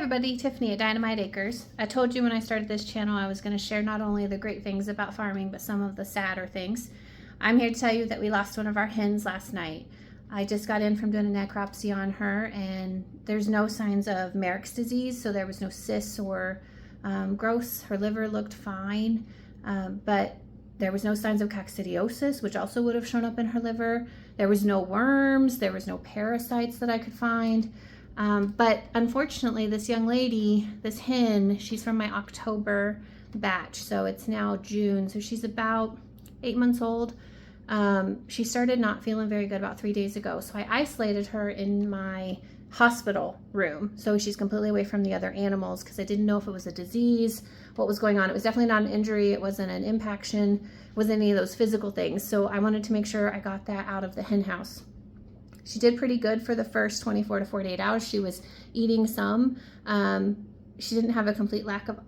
everybody, Tiffany at Dynamite-Acres. I told you when I started this channel I was going to share not only the great things about farming, but some of the sadder things. I'm here to tell you that we lost one of our hens last night. I just got in from doing a necropsy on her, and there's no signs of Merrick's disease, so there was no cysts or growths. Her liver looked fine, but there was no signs of coccidiosis, which also would have shown up in her liver. There was no worms, there was no parasites that I could find. But unfortunately, this young lady, this hen, she's from my October batch, so it's now June, so she's about 8 months old. She started not feeling very good about 3 days ago, so I isolated her in my hospital room, so she's completely away from the other animals because I didn't know if it was a disease, what was going on. It was definitely not an injury, it wasn't an impaction, it wasn't any of those physical things, so I wanted to make sure I got that out of the hen house. She did pretty good for the first 24 to 48 hours. She was eating some. She didn't have a complete lack of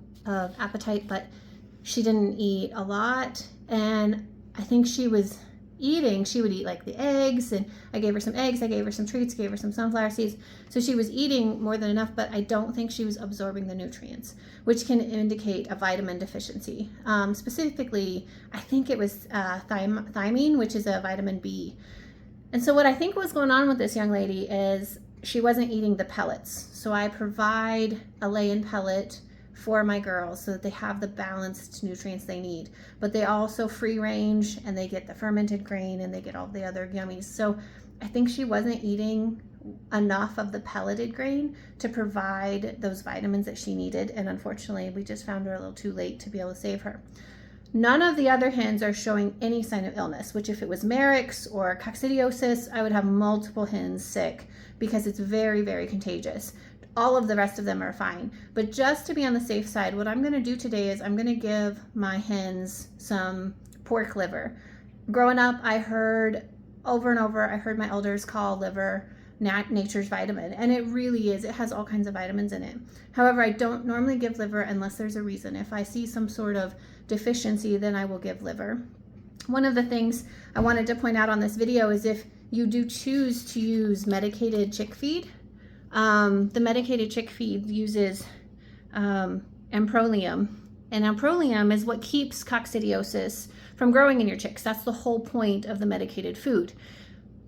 appetite, but she didn't eat a lot. And I think she was eating, she would eat like the eggs, and I gave her some eggs, I gave her some treats, gave her some sunflower seeds. So she was eating more than enough, but I don't think she was absorbing the nutrients, which can indicate a vitamin deficiency. Specifically, I think it was thiamine, which is a vitamin B. And so what I think was going on with this young lady is she wasn't eating the pellets. So I provide a lay-in pellet for my girls so that they have the balanced nutrients they need. But they also free range, and they get the fermented grain, and they get all the other yummies. So I think she wasn't eating enough of the pelleted grain to provide those vitamins that she needed. And unfortunately, we just found her a little too late to be able to save her. None of the other hens are showing any sign of illness, which if it was Merrick's or coccidiosis, I would have multiple hens sick because it's very, very contagious. All of the rest of them are fine. But just to be on the safe side, what I'm gonna do today is I'm gonna give my hens some pork liver. Growing up, I heard over and over, I heard my elders call liver nature's vitamin, and it really is. It has all kinds of vitamins in it. However, I don't normally give liver unless there's a reason. If I see some sort of deficiency, then I will give liver. One of the things I wanted to point out on this video is if you do choose to use medicated chick feed, the medicated chick feed uses amprolium, and amprolium is what keeps coccidiosis from growing in your chicks. That's the whole point of the medicated food.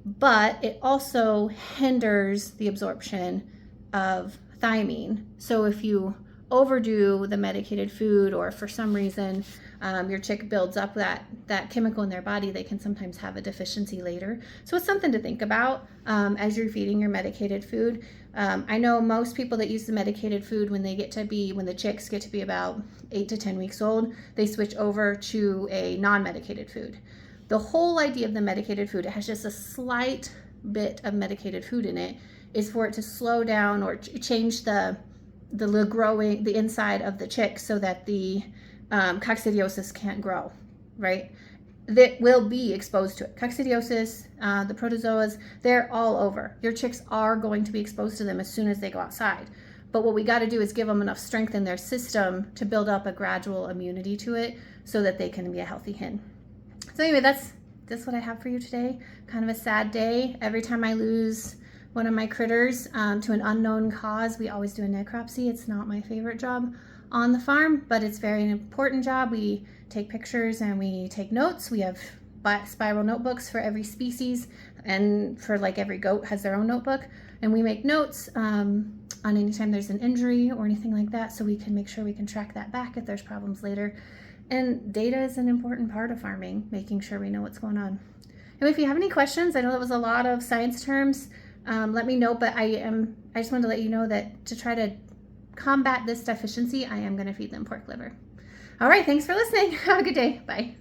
But it also hinders the absorption of thiamine. So if you overdo the medicated food, or for some reason your chick builds up that chemical in their body, they can sometimes have a deficiency later. So it's something to think about as you're feeding your medicated food. I know most people that use the medicated food, when the chicks get to be about 8 to 10 weeks old, they switch over to a non-medicated food. The whole idea of the medicated food, it has just a slight bit of medicated food in it, is for it to slow down or change the inside of the chick so that the coccidiosis can't grow, right? That will be exposed to it. Coccidiosis, the protozoas, they're all over. Your chicks are going to be exposed to them as soon as they go outside. But what we got to do is give them enough strength in their system to build up a gradual immunity to it so that they can be a healthy hen. So anyway, that's what I have for you today. Kind of a sad day. Every time I lose one of my critters to an unknown cause, we always do a necropsy. It's not my favorite job on the farm, but it's very an important job. We take pictures and we take notes. We have spiral notebooks for every species, and for like every goat has their own notebook, and we make notes on any time there's an injury or anything like that, so we can make sure we can track that back if there's problems later. And data is an important part of farming, making sure we know what's going on. And if you have any questions, I know that was a lot of science terms, let me know, but I just wanted to let you know that to try to combat this deficiency, I am going to feed them pork liver. All right, thanks for listening. Have a good day. Bye.